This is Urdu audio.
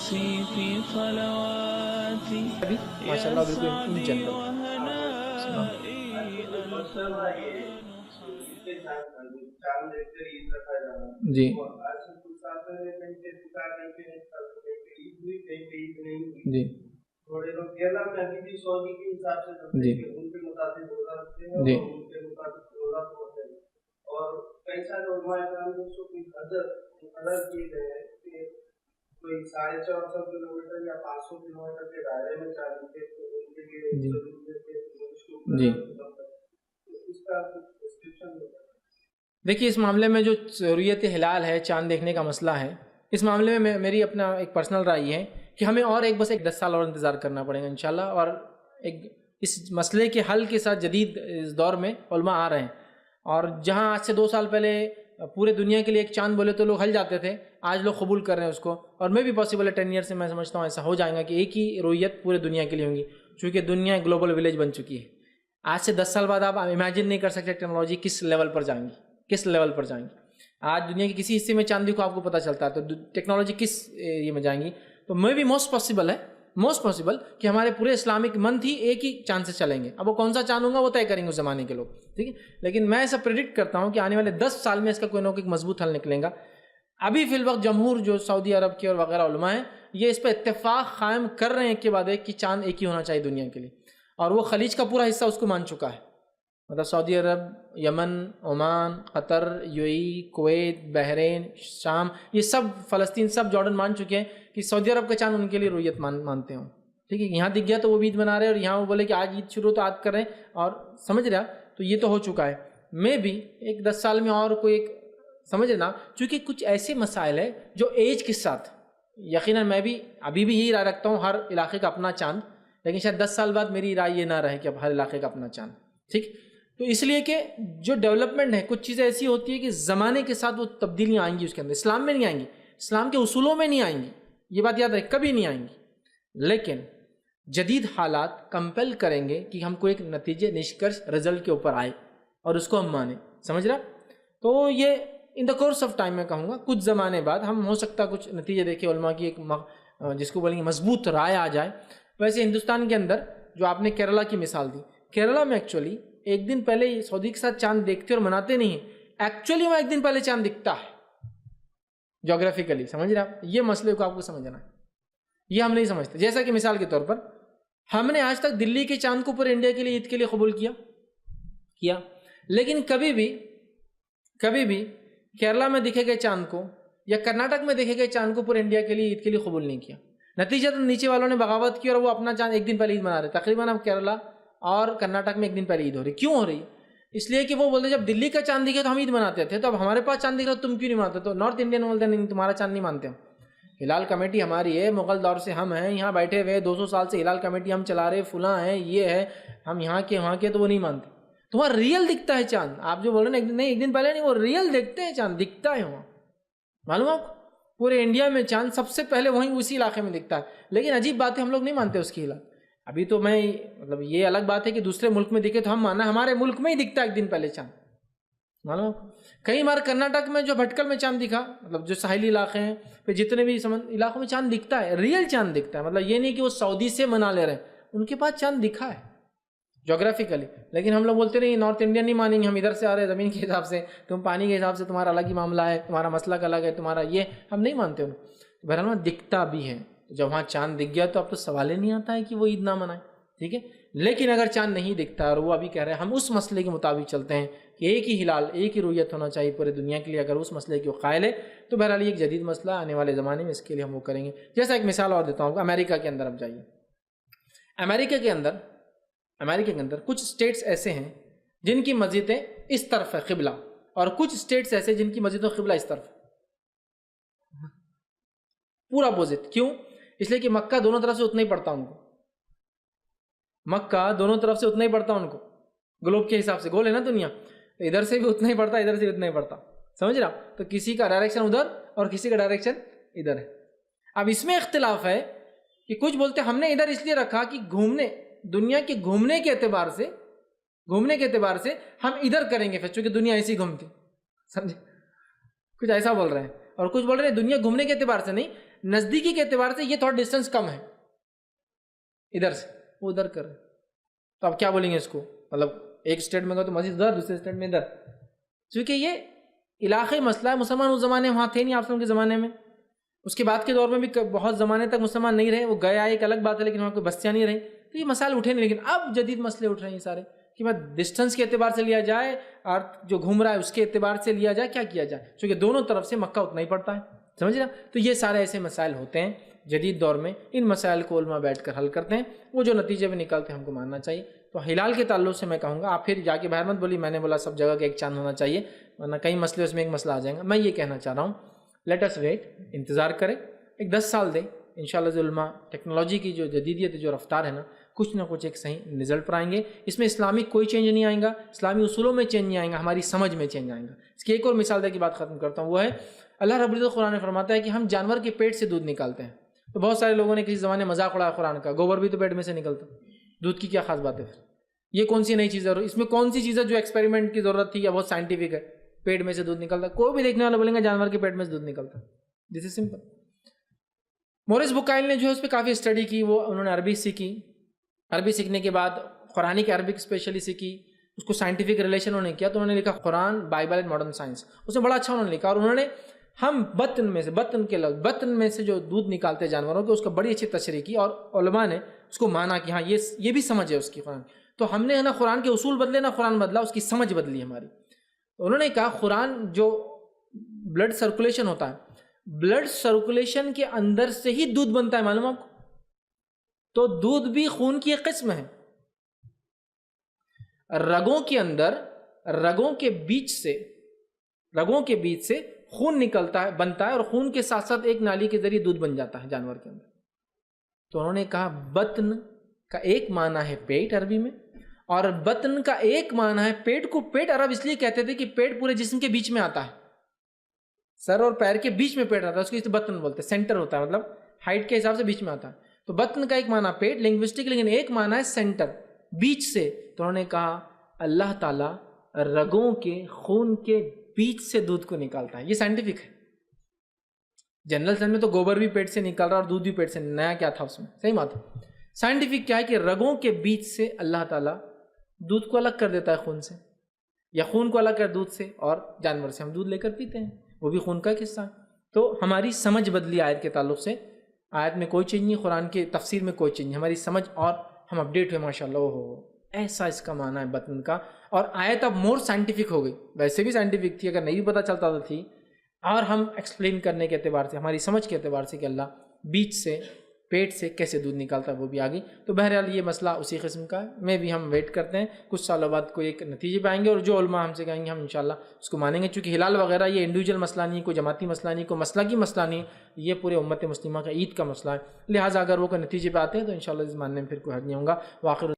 ابھی ماشاء اللہ بالکل ان جنرل جی جی تھوڑے لوگ کیرلا میں ابھی بھی سعودی کے حساب سے جی ان کے مطابق روزہ رکھتے ہیں جی اور ان کے مطابق روزہ توڑتے ہیں. اور کئی سارے علماء کرام نے اس کو کوئی قدر کیے گئے ہیں کہ کوئی 450 کلومیٹر یا 500 کلومیٹر کے دائرے میں چاند کے ان کے لیے جی اس کا ڈسکرپشن. دیکھیے اس معاملے میں جو ضروریت ہلال ہے، چاند دیکھنے کا مسئلہ ہے، اس معاملے میں میری اپنا ایک پرسنل رائے ہے کہ ہمیں اور بس 10 سال اور انتظار کرنا پڑے گا انشاءاللہ. اور اس مسئلے کے حل کے ساتھ جدید اس دور میں علماء آ رہے ہیں. اور جہاں آج سے 2 سال پہلے پورے دنیا کے لیے ایک چاند بولے تو لوگ ہل جاتے تھے، آج لوگ قبول کر رہے ہیں اس کو. اور میں بھی پاسبل ہے 10 ایئر سے میں سمجھتا ہوں ایسا ہو جائے گا کہ ایک ہی رویت پورے دنیا کے لیے ہوں گی، چونکہ دنیا گلوبل ولیج بن چکی ہے. آج سے 10 سال بعد آپ امیجن نہیں کر سکتے ٹیکنالوجی کس لیول پر جائیں گی. آج دنیا کے کسی حصے میں چاندی کو آپ کو پتہ چلتا ہے تو ٹیکنالوجی کس یہ میں جائیں گی. تو میں بھی موسٹ پاسبل کہ ہمارے پورے اسلامک منتھ ہی ایک ہی چاند سے چلیں گے. اب وہ کون سا چاند ہوگا وہ طے کریں گے اس زمانے کے لوگ، ٹھیک ہے. لیکن میں ایسا پریڈکٹ کرتا ہوں کہ آنے والے 10 سال میں اس کا کوئی نہ کوئی مضبوط حل نکلے گا. ابھی فی الوقت جمہور جو سعودی عرب کے اور وغیرہ علماء ہیں یہ اس پہ اتفاق قائم کر رہے ہیں کہ بعد ایک کہ چاند ایک ہی ہونا چاہیے دنیا کے لیے. اور وہ خلیج کا پورا حصہ اس کو مان چکا ہے، مطلب سعودی عرب، یمن، عمان، قطر، UAE، کویت، بحرین، شام، یہ سب فلسطین، سب جارڈن مان چکے ہیں کہ سعودی عرب کا چاند ان کے لیے رویت مانتے ہوں. ٹھیک ہے، یہاں دکھ گیا تو وہ عید منا رہے ہیں، اور یہاں وہ بولے کہ آج عید شروع تو آج کر رہے ہیں. اور سمجھ رہا تو یہ تو ہو چکا ہے. میں بھی ایک 10 سال میں اور کوئی ایک سمجھ رہا، چونکہ کچھ ایسے مسائل ہیں جو ایج کے ساتھ یقیناً میں بھی ابھی بھی یہی رائے رکھتا ہوں ہر علاقے کا اپنا چاند، لیکن شاید 10 سال بعد میری رائے یہ نہ رہے کہ اب ہر علاقے کا اپنا چاند. ٹھیک، تو اس لیے کہ جو ڈیولپمنٹ ہے کچھ چیزیں ایسی ہوتی ہیں کہ زمانے کے ساتھ وہ تبدیلیاں آئیں گی، اس کے اندر اسلام میں نہیں آئیں گی، اسلام کے اصولوں میں نہیں آئیں گی، یہ بات یاد رکھیں کبھی نہیں آئیں گی. لیکن جدید حالات کمپل کریں گے کہ ہم کو ایک نتیجے نشکرش رزلٹ کے اوپر آئے اور اس کو ہم مانیں. سمجھ رہا؟ تو یہ ان دا کورس آف ٹائم میں کہوں گا کچھ زمانے بعد ہم ہو سکتا کچھ نتیجے دیکھے علماء کی ایک جس کو بولیں گے مضبوط رائے آ جائے. ویسے ہندوستان کے اندر جو آپ نے کیرلا کی مثال دی، کیرلا میں ایکچولی ایک دن پہلے سعودی کے ساتھ چاند دیکھتے اور مناتے نہیں ہیں، ایکچولی وہاں ایک دن پہلے چاند دکھتا ہے جغرافیکلی. سمجھ رہے آپ؟ یہ مسئلے کو آپ کو سمجھنا ہے، یہ ہم نہیں سمجھتے. جیسا کہ مثال کے طور پر ہم نے آج تک دلی کے چاند کو پورے انڈیا کے لیے عید کے لیے قبول کیا، لیکن کبھی بھی کیرلا میں دیکھے گئے چاند کو یا کرناٹک میں دیکھے گئے چاند کو پورے انڈیا کے لیے عید کے لیے قبول نہیں کیا. نتیجہ تو نیچے والوں نے بغاوت کی اور وہ اپنا چاند ایک دن پہلے عید منا رہے. تقریباً اب کیرلا اور کرناٹک میں ایک دن پہلے عید ہو رہی. کیوں ہو رہی؟ اس لیے کہ وہ بولتے جب دلی کا چاند دکھے تو ہم عید مناتے تھے، تو اب ہمارے پاس چاند دکھ رہا تم کیوں نہیں مناتے؟ تو نارتھ انڈین بولتے ہیں نہیں تمہارا چاند نہیں مانتے ہم، ہلال کمیٹی ہماری ہے، مغل دور سے ہم ہیں یہاں بیٹھے ہوئے، 200 سال سے ہلال کمیٹی ہم چلا رہے، فلاں ہیں، یہ ہے، ہم یہاں کے وہاں کے، تو وہ نہیں مانتے. تمہارا ریئل دکھتا ہے چاند. آپ جو بول رہے ہیں نہیں ایک دن پہلے نہیں، وہ ریئل دیکھتے ہیں چاند دکھتا ہے وہاں. معلوم آپ پورے انڈیا میں چاند سب سے پہلے وہیں اسی علاقے میں دکھتا ہے. لیکن عجیب بات ہے ہم لوگ نہیں مانتے اس کی ہلال. ابھی تو میں مطلب یہ الگ بات ہے کہ دوسرے ملک میں دکھے تو ہم مانا، ہمارے ملک میں ہی دکھتا ہے ایک دن پہلے چاند. معلوم کئی بار کرناٹک میں جو بھٹکل میں چاند دکھا، مطلب جو ساحلی علاقے ہیں پھر جتنے بھی علاقوں میں چاند دکھتا ہے، ریئل چاند دکھتا ہے. مطلب یہ نہیں کہ وہ سعودی سے منا لے رہے ہیں، ان کے پاس چاند دکھا ہے جغرافیکلی. لیکن ہم لوگ بولتے نہیں نارتھ انڈین نہیں مانیں گے، ہم ادھر سے آ رہے ہیں زمین کے حساب سے، تم پانی کے حساب سے تمہارا الگ ہی معاملہ ہے، تمہارا مسلک الگ ہے، تمہارا یہ ہم نہیں مانتے ان. بہرحال دکھتا بھی ہے، جب وہاں چاند دکھ گیا تو اب تو سوال ہی نہیں آتا ہے کہ وہ عید نہ منائے. ٹھیک ہے، لیکن اگر چاند نہیں دکھتا اور وہ ابھی کہہ رہے ہیں ہم اس مسئلے کے مطابق چلتے ہیں کہ ایک ہی ہلال ایک ہی رویت ہونا چاہیے پورے دنیا کے لیے، اگر اس مسئلے کی وہ قائل ہے تو بہرحال یہ ایک جدید مسئلہ آنے والے زمانے میں اس کے لیے ہم وہ کریں گے. جیسا ایک مثال اور دیتا ہوں، امریکہ کے اندر اب جائیے. امریکہ کے اندر کچھ اسٹیٹس ایسے ہیں جن کی مسجدیں اس طرف ہے قبلہ، اور کچھ اسٹیٹس ایسے جن کی مسجدوں قبلہ اس طرف، پورا اپوزٹ. کیوں؟ اس لیے کہ مکہ دونوں طرف سے اتنا ہی پڑتا ان کو، مکہ دونوں طرف سے اتنا ہی پڑتا ان کو، گلوب کے حساب سے گول ہے نا دنیا، تو ادھر سے بھی اتنا ہی پڑتا، ادھر سے بھی اتنا ہی پڑتا. سمجھ رہا؟ تو کسی کا ڈائریکشن ادھر اور کسی کا ڈائریکشن ادھر ہے. اب اس میں اختلاف ہے کہ کچھ بولتے ہم نے ادھر اس لیے رکھا کہ گھومنے، دنیا کے گھومنے کے اعتبار سے ہم ادھر کریں گے پھر، چونکہ دنیا ایسی گھومتی. سمجھے؟ کچھ ایسا بول رہے ہیں. اور کچھ بول رہے ہیں دنیا گھومنے کے اعتبار سے نہیں، نزدیکی کے اعتبار سے یہ تھوڑا ڈسٹینس کم ہے ادھر سے، وہ ادھر کر رہے، تو آپ کیا بولیں گے اس کو؟ مطلب ایک اسٹیٹ میں گئے تو مسجد ادھر، دوسرے اسٹیٹ میں ادھر، کیونکہ یہ علاقائی مسئلہ ہے. مسلمان اس زمانے میں وہاں تھے نہیں آپ کے زمانے میں، اس کے بعد کے دور میں بھی بہت زمانے تک مسلمان نہیں رہے، وہ گئے آئے ایک الگ بات ہے، لیکن وہاں کوئی بستیاں نہیں رہیں، تو یہ مسائل اٹھے نہیں. لیکن اب جدید مسئلے اٹھ رہے ہیں سارے کہ بس ڈسٹینس کے اعتبار سے لیا جائے اور جو گھوم رہا ہے اس کے اعتبار سے لیا جائے، کیا کیا جائے، چونکہ دونوں طرف سے مکہ اتنا ہی پڑتا ہے، سمجھ رہا. تو یہ سارے ایسے مسائل ہوتے ہیں جدید دور میں، ان مسائل کو علماء بیٹھ کر حل کرتے ہیں، وہ جو نتیجے میں نکلتے ہیں ہم کو ماننا چاہیے. تو ہلال کے تعلق سے میں کہوں گا آپ پھر جا کے باہر مت بولی میں نے بولا سب جگہ کا ایک چاند ہونا چاہیے، ورنہ کئی مسئلے اس میں ایک مسئلہ آ جائیں گا. میں یہ کہنا چاہ رہا ہوں لیٹ اس ویٹ، انتظار کریں، ایک 10 سال دیں، انشاءاللہ جو علماء ٹیکنالوجی کی جو جدیدیت جو رفتار ہے نا، کچھ نہ کچھ ایک صحیح رزلٹ پر آئیں گے. اس میں اسلامک کوئی چینج نہیں آئے گا، اسلامی اصولوں میں چینج نہیں آئے گا، ہماری سمجھ میں چینج آئے گا. اس کی ایک اور مثال دے کے بات ختم کرتا ہوں، وہ ہے اللہ رب العزت قرآن میں فرماتا ہے کہ ہم جانور کے پیٹ سے دودھ نکالتے ہیں. تو بہت سارے لوگوں نے کسی زمانے میں مذاق اڑایا قرآن کا، گوبر بھی تو پیٹ میں سے نکلتا، دودھ کی کیا خاص بات ہے؟ یہ کون سی نئی چیز ہے؟ اس میں کون سی چیز ہے جو ایکسپیریمنٹ کی ضرورت تھی یا بہت سائنٹیفک ہے؟ پیٹ میں سے دودھ نکلتا، کوئی بھی دیکھنے والا بولیں گا جانور کے پیٹ میں سے دودھ نکلتا. دس از سمپل. مورس بکائل نے جو ہے اس پہ کافی اسٹڈی کی، وہ انہوں نے عربی سیکھی، عربی سیکھنے کے بعد قرآنک عربک اسپیشلی سیکھی، اس کو سائنٹیفک ریلیشن انہوں نے کیا، تو انہوں نے لکھا قرآن بائبل اینڈ ماڈرن سائنس. اس میں بڑا اچھا انہوں نے لکھا، اور انہوں نے ہم بطن میں سے جو دودھ نکالتے ہیں جانوروں کے، اس کا بڑی اچھی تشریح کی، اور علماء نے اس کو مانا کہ ہاں یہ بھی سمجھ ہے اس کی قرآن. تو ہم نے نہ قرآن کے اصول بدلے نہ قرآن بدلا، اس کی سمجھ بدلی ہماری. انہوں نے کہا قرآن جو بلڈ سرکولیشن ہوتا ہے، بلڈ سرکولیشن کے اندر سے ہی دودھ بنتا ہے، معلوم آپ کو؟ تو دودھ بھی خون کی ایک قسم ہے. رگوں کے اندر، رگوں کے بیچ سے خون نکلتا ہے، بنتا ہے، اور خون کے ساتھ ساتھ ایک نالی کے ذریعے دودھ بن جاتا ہے جانور کے اندر. تو انہوں نے کہا بطن کا ایک معنی ہے پیٹ عربی میں، اور بطن کا ایک معنی ہے پیٹ کو. پیٹ عرب اس لیے کہتے تھے کہ پیٹ پورے جسم کے بیچ میں آتا ہے، سر اور پیر کے بیچ میں پیٹ آتا ہے، اس کو بطن بولتے ہیں، سینٹر ہوتا ہے، مطلب ہائٹ کے حساب سے بیچ میں آتا ہے. تو بطن کا ایک معنی پیٹ لنگوسٹک، لیکن ایک معنی ہے سینٹر، بیچ سے. تو انہوں نے کہا اللہ تعالیٰ رگوں کے، خون کے بیچ سے دودھ کو نکالتا ہے. یہ سائنٹیفک ہے. جنرل سینس میں تو گوبر بھی پیٹ سے نکال رہا اور دودھ بھی پیٹ سے، نیا کیا تھا اس میں؟ صحیح بات ہے. سائنٹیفک کیا ہے کہ رگوں کے بیچ سے اللہ تعالیٰ دودھ کو الگ کر دیتا ہے خون سے، یا خون کو الگ کر دودھ سے، اور جانور سے ہم دودھ لے کر پیتے ہیں، وہ بھی خون کا ایک حصہ ہے. تو ہماری سمجھ بدلی آیت کے تعلق سے. آیت میں کوئی چینج نہیں، قرآن کے تفسیر میں کوئی چینج نہیں، ہماری سمجھ اور ہم اپڈیٹ ہوئے ماشاءاللہ. ایسا اس کا معنی ہے بطن کا. اور آیت اب مور سائنٹیفک ہو گئی، ویسے بھی سائنٹیفک تھی، اگر نہیں بھی پتہ چلتا تو تھی، اور ہم ایکسپلین کرنے کے اعتبار سے، ہماری سمجھ کے اعتبار سے کہ اللہ بیچ سے، پیٹ سے کیسے دودھ نکالتا ہے، وہ بھی آ گئی. تو بہرحال یہ مسئلہ اسی قسم کا ہے. میں بھی ہم ویٹ کرتے ہیں، کچھ سالوں بعد کوئی ایک نتیجے پہ آئیں گے، اور جو علماء ہم سے کہیں گے ہم انشاءاللہ اس کو مانیں گے. چونکہ ہلال وغیرہ یہ انڈیویجول مسئلہ نہیں ہے، کوئی جماعتی مسئلہ نہیں، کوئی مسلکی مسئلہ نہیں، یہ پورے امت مسلمہ کا عید کا مسئلہ ہے. لہٰذا اگر وہ کوئی نتیجے پہ آتے ہیں تو انشاءاللہ اس ماننے میں پھر کوئی حرج نہیں ہوگا. واخر